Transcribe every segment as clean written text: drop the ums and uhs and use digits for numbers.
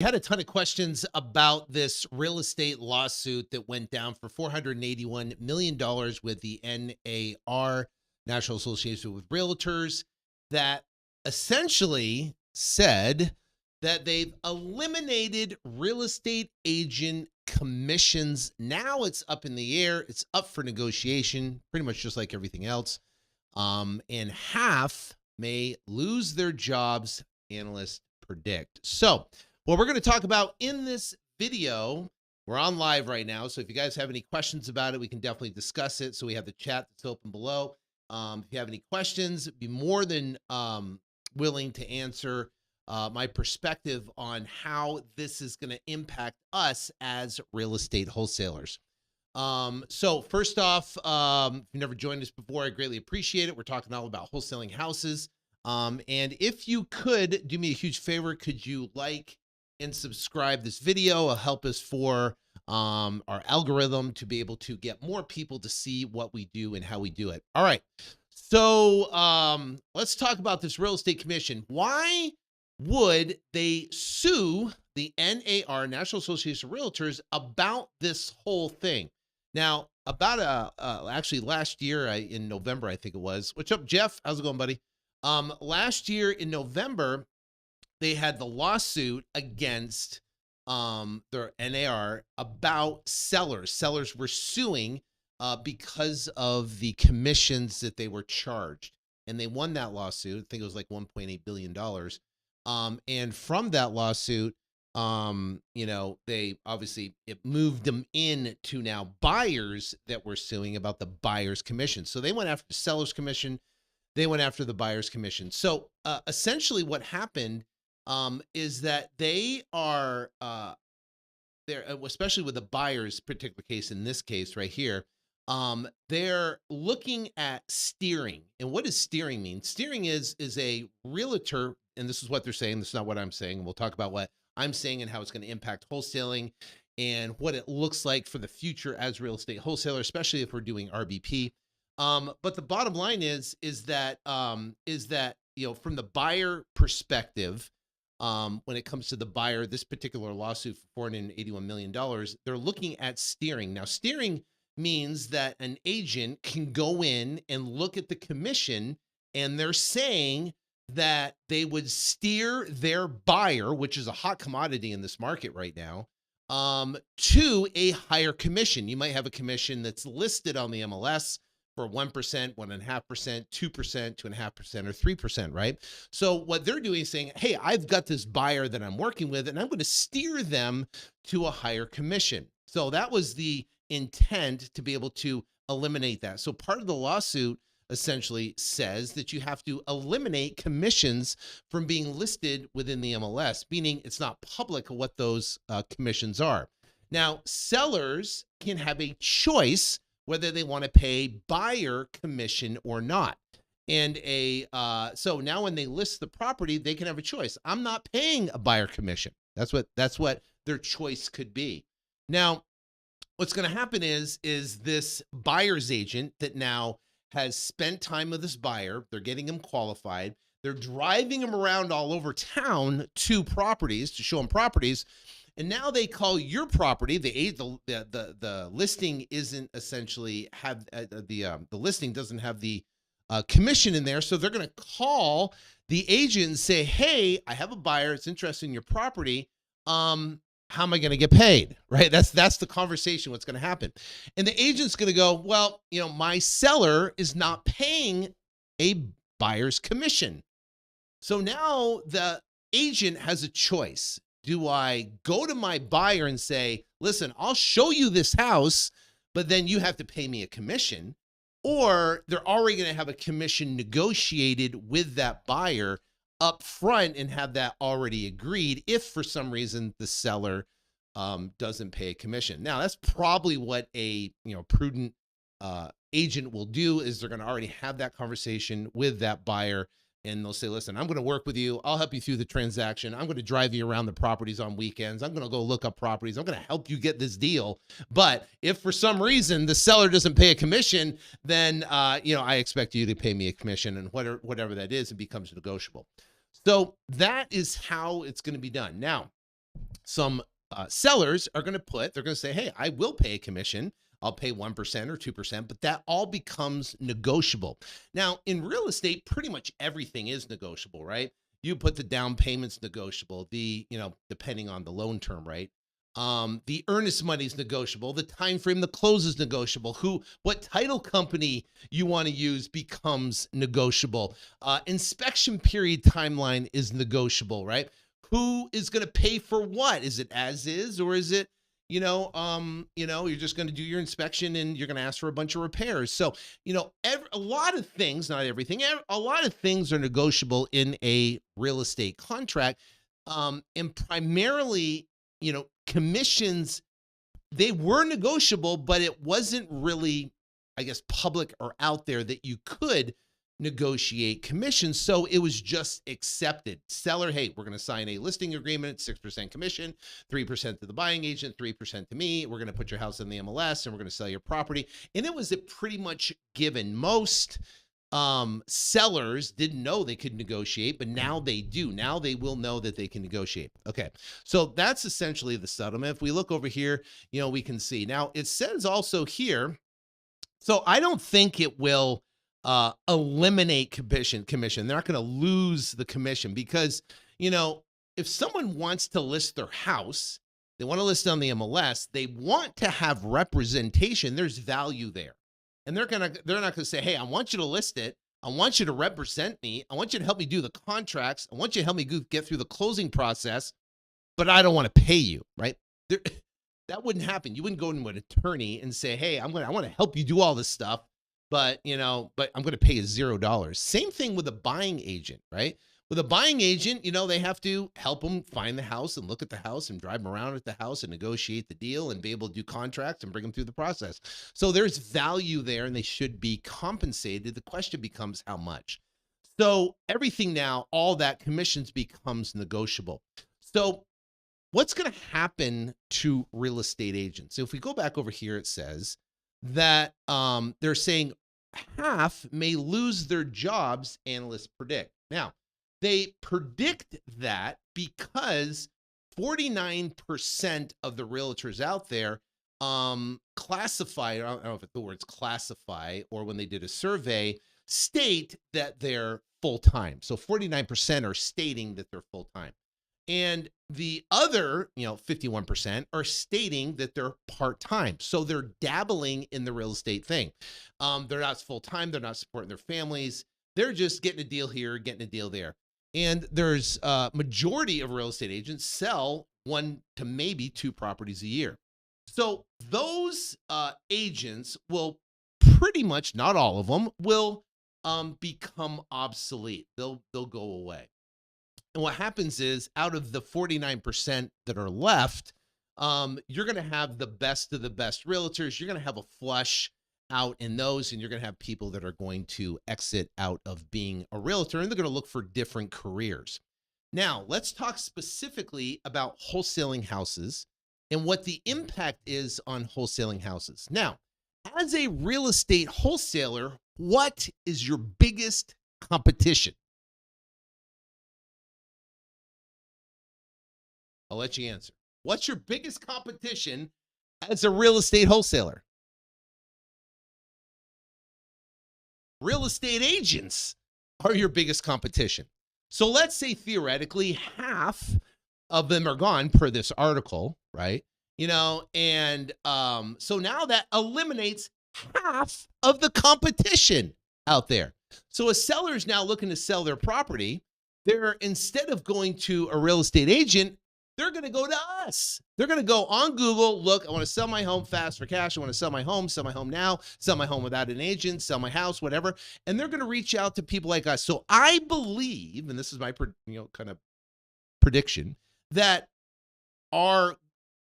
We had a ton of questions about this real estate lawsuit that went down for $481 million with the NAR, National Association with Realtors, that essentially said that they've eliminated real estate agent commissions. Now it's up in the air. It's up for negotiation, pretty much just like everything else. And half may lose their jobs, analysts predict. So, what we're going to talk about in this video, we're on live right now. So if you guys have any questions about it, we can definitely discuss it. So we have the chat that's open below. If you have any questions, be more than willing to answer my perspective on how this is going to impact us as real estate wholesalers. So first off, if you've never joined us before, I greatly appreciate it. We're talking all about wholesaling houses. And if you could do me a huge favor, could you like and subscribe this video? It'll help us for our algorithm to be able to get more people to see what we do and how we do it. All right. So let's talk about this real estate commission. Why would they sue the NAR, National Association of Realtors, about this whole thing? Now, about actually last year in November, I think it was. What's up, Jeff? How's it going, buddy? Last year in November, they had the lawsuit against their NAR about sellers. Sellers were suing because of the commissions that they were charged. And they won that lawsuit. I think it was like $1.8 billion. And from that lawsuit, they obviously, it moved them in to now buyers that were suing about the buyer's commission. So they went after the seller's commission. They went after the buyer's commission. So essentially what happened is that they are, especially with the buyer's particular case, in this case right here, they're looking at steering. And what does steering mean? Steering is a realtor, and this is what they're saying. This is not what I'm saying. And we'll talk about what I'm saying and how it's going to impact wholesaling and what it looks like for the future as real estate wholesaler, especially if we're doing RBP. But the bottom line is that from the buyer perspective, when it comes to the buyer, this particular lawsuit for $481 million, they're looking at steering. Now, steering means that an agent can go in and look at the commission, and they're saying that they would steer their buyer, which is a hot commodity in this market right now, to a higher commission. You might have a commission that's listed on the MLS for 1%, 1.5%, 2%, 2.5%, or 3%, right? So what they're doing is saying, hey, I've got this buyer that I'm working with, and I'm going to steer them to a higher commission. So that was the intent, to be able to eliminate that. So part of the lawsuit essentially says that you have to eliminate commissions from being listed within the MLS, meaning it's not public what those commissions are. Now, sellers can have a choice whether they want to pay buyer commission or not. And so now when they list the property, they can have a choice. I'm not paying a buyer commission. That's what their choice could be. Now, what's going to happen is this buyer's agent that now has spent time with this buyer, they're getting him qualified, they're driving him around all over town to properties, to show him properties, and now they call your property, the listing isn't essentially have the listing doesn't have the commission in there, so they're going to call the agent and say, hey, I have a buyer, it's interested in your property, how am I going to get paid? Right? That's the conversation, what's going to happen. And the agent's going to go, well, my seller is not paying a buyer's commission. So now the agent has a choice. Do I go to my buyer and say, listen, I'll show you this house, but then you have to pay me a commission? Or they're already going to have a commission negotiated with that buyer up front and have that already agreed if for some reason the seller doesn't pay a commission. Now, that's probably what a prudent agent will do, is they're going to already have that conversation with that buyer, and they'll say, listen, I'm going to work with you. I'll help you through the transaction. I'm going to drive you around the properties on weekends. I'm going to go look up properties. I'm going to help you get this deal. But if for some reason the seller doesn't pay a commission, then I expect you to pay me a commission, and whatever that is, it becomes negotiable. So that is how it's going to be done. Now, some sellers are going to they're going to say, hey, I will pay a commission. I'll pay 1% or 2%, but that all becomes negotiable. Now, in real estate, pretty much everything is negotiable, right? You put the down payments negotiable, depending on the loan term, right? The earnest money is negotiable. The time frame, the close is negotiable. What title company you want to use becomes negotiable. Inspection period timeline is negotiable, right? Who is going to pay for what? Is it as is, or is it, you're just going to do your inspection and you're going to ask for a bunch of repairs? So, a lot of things, not everything, a lot of things are negotiable in a real estate contract. And primarily, commissions, they were negotiable, but it wasn't really, I guess, public or out there that you could negotiate commissions. So it was just accepted. Seller, hey, we're going to sign a listing agreement, 6% commission, 3% to the buying agent, 3% to me. We're going to put your house in the MLS and we're going to sell your property. And it was pretty much given. Most sellers didn't know they could negotiate, but now they do. Now they will know that they can negotiate. Okay. So that's essentially the settlement. If we look over here, we can see now it says also here. So I don't think it will eliminate commission. They're not going to lose the commission because, if someone wants to list their house, they want to list on the MLS, they want to have representation. There's value there. And they're not going to say, hey, I want you to list it. I want you to represent me. I want you to help me do the contracts. I want you to help me get through the closing process, but I don't want to pay you, right? That wouldn't happen. You wouldn't go into an attorney and say, hey, I want to help you do all this stuff, but I'm going to pay you $0. Same thing with a buying agent, right? With a buying agent, they have to help them find the house and look at the house and drive them around at the house and negotiate the deal and be able to do contracts and bring them through the process. So there's value there and they should be compensated. The question becomes how much. So everything now, all that commissions becomes negotiable. So what's going to happen to real estate agents? So if we go back over here, it says that they're saying half may lose their jobs, analysts predict. Now, they predict that because 49% of the realtors out there classify, I don't know if the words classify or when they did a survey, state that they're full-time. So 49% are stating that they're full-time. And the other, 51% are stating that they're part-time. So they're dabbling in the real estate thing. They're not full-time. They're not supporting their families. They're just getting a deal here, getting a deal there. And there's a majority of real estate agents sell 1 to maybe 2 properties a year. So those agents will pretty much, not all of them, will become obsolete. They'll go away. And what happens is out of the 49% that are left, you're going to have the best of the best realtors. You're going to have a flush out in those, and you're going to have people that are going to exit out of being a realtor, and they're going to look for different careers. Now, let's talk specifically about wholesaling houses and what the impact is on wholesaling houses. Now, as a real estate wholesaler, what is your biggest competition? I'll let you answer. What's your biggest competition as a real estate wholesaler? Real estate agents are your biggest competition. So let's say theoretically half of them are gone per this article, right? And so now that eliminates half of the competition out there. So a seller is now looking to sell their property. Instead of going to a real estate agent, they're going to go to us. They're going to go on Google, look, I want to sell my home fast for cash. I want to sell my home now, sell my home without an agent, sell my house, whatever. And they're going to reach out to people like us. So I believe, and this is my kind of prediction, that our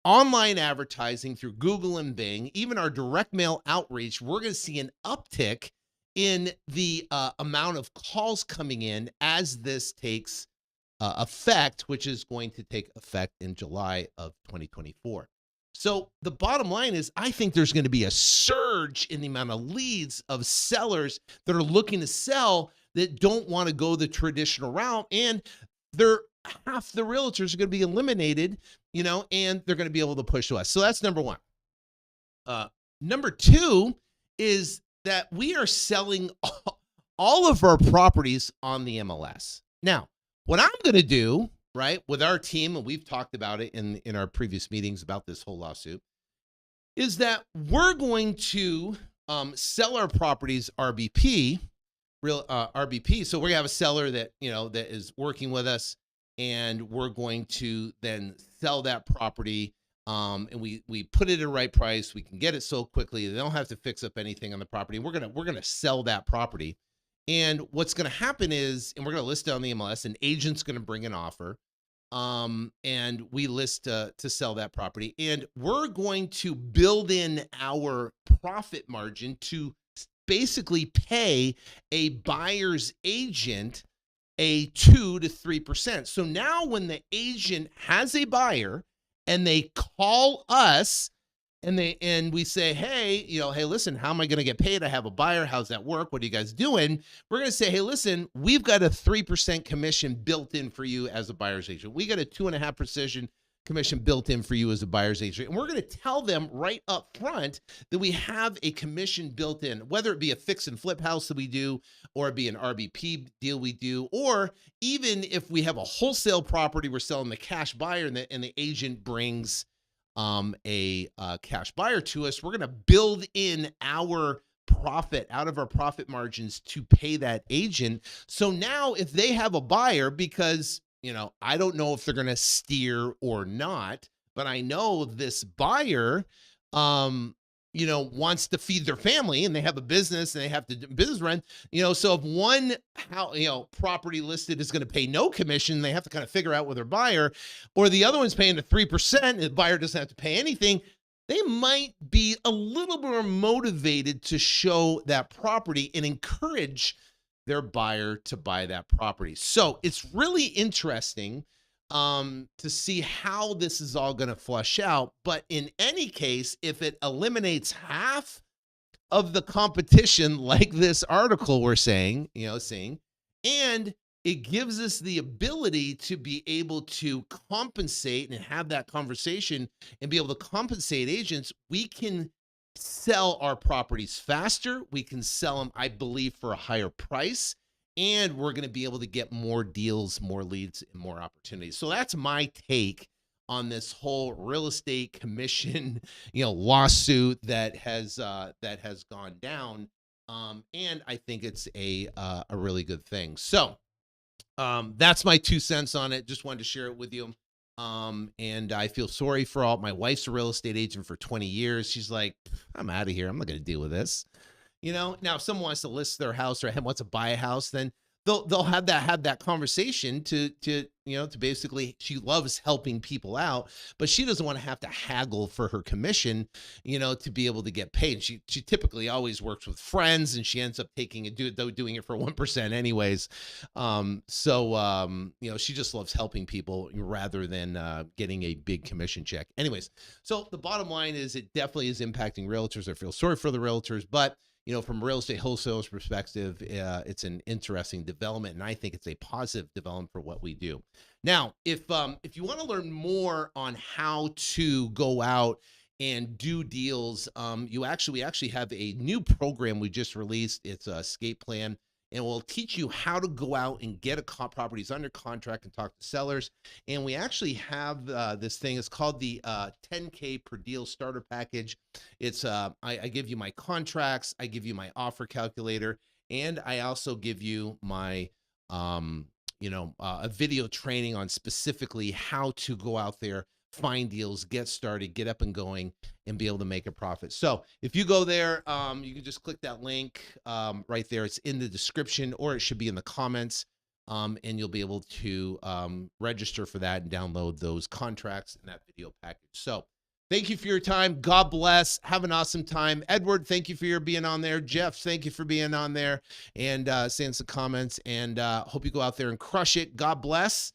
online advertising through Google and Bing, even our direct mail outreach, we're going to see an uptick in the amount of calls coming in as this takes effect, which is going to take effect in July of 2024. So the bottom line is, I think there's going to be a surge in the amount of leads of sellers that are looking to sell that don't want to go the traditional route, and they're half the realtors are going to be eliminated, and they're going to be able to push to us. So that's number one. Number two is that we are selling all of our properties on the MLS. Now, what I'm going to do, right, with our team, and we've talked about it in our previous meetings about this whole lawsuit, is that we're going to sell our properties RBP, RBP. So we're gonna have a seller that that is working with us, and we're going to then sell that property. And we put it at the right price. We can get it sold quickly. They don't have to fix up anything on the property. We're gonna sell that property. And what's gonna happen is, and we're gonna list it on the MLS. An agent's gonna bring an offer. And we list to sell that property, and we're going to build in our profit margin to basically pay a buyer's agent a 2 to 3%. So now when the agent has a buyer and they call us and we say, hey, hey, listen, how am I going to get paid? I have a buyer. How's that work? What are you guys doing? We're going to say, hey, listen, we've got a 3% commission built in for you as a buyer's agent. We got a 2.5% commission built in for you as a buyer's agent. And we're going to tell them right up front that we have a commission built in, whether it be a fix and flip house that we do, or it be an RBP deal we do, or even if we have a wholesale property, we're selling the cash buyer and the agent brings a cash buyer to us. We're going to build in our profit out of our profit margins to pay that agent. So now if they have a buyer, because I don't know if they're going to steer or not, but I know this buyer wants to feed their family, and they have a business and they have to do business rent, so if one property listed is going to pay no commission, they have to kind of figure out with their buyer, or the other one's paying the 3% and the buyer doesn't have to pay anything, they might be a little more motivated to show that property and encourage their buyer to buy that property. So it's really interesting to see how this is all going to flush out. But in any case, if it eliminates half of the competition, like this article we're saying, and it gives us the ability to be able to compensate and have that conversation and be able to compensate agents, we can sell our properties faster. We can sell them, I believe, for a higher price. And we're going to be able to get more deals, more leads, and more opportunities. So that's my take on this whole real estate commission, lawsuit that has gone down. And I think it's a really good thing. So that's my 2 cents on it. Just wanted to share it with you. And I feel sorry for my wife's a real estate agent for 20 years. She's like, I'm out of here. I'm not going to deal with this. Now if someone wants to list their house or wants to buy a house, then they'll have that conversation to basically, she loves helping people out, but she doesn't want to have to haggle for her commission, to be able to get paid. And she typically always works with friends, and she ends up doing it for 1% anyways. She just loves helping people rather than getting a big commission check. Anyways, so the bottom line is it definitely is impacting realtors. I feel sorry for the realtors, but from a real estate wholesaler's perspective, it's an interesting development, and I think it's a positive development for what we do. Now, if you want to learn more on how to go out and do deals, we actually have a new program we just released. It's a escape plan, and we'll teach you how to go out and get properties under contract and talk to sellers. And we actually have this thing. It's called the 10K per deal starter package. It's I give you my contracts, I give you my offer calculator, and I also give you my a video training on specifically how to go out there, find deals, get started, get up and going, and be able to make a profit. So if you go there, you can just click that link right there. It's in the description, or it should be in the comments, and you'll be able to register for that and download those contracts and that video package. So thank you for your time. God bless. Have an awesome time. Edward, thank you for being on there. Jeff, thank you for being on there and saying some comments. And hope you go out there and crush it. God bless.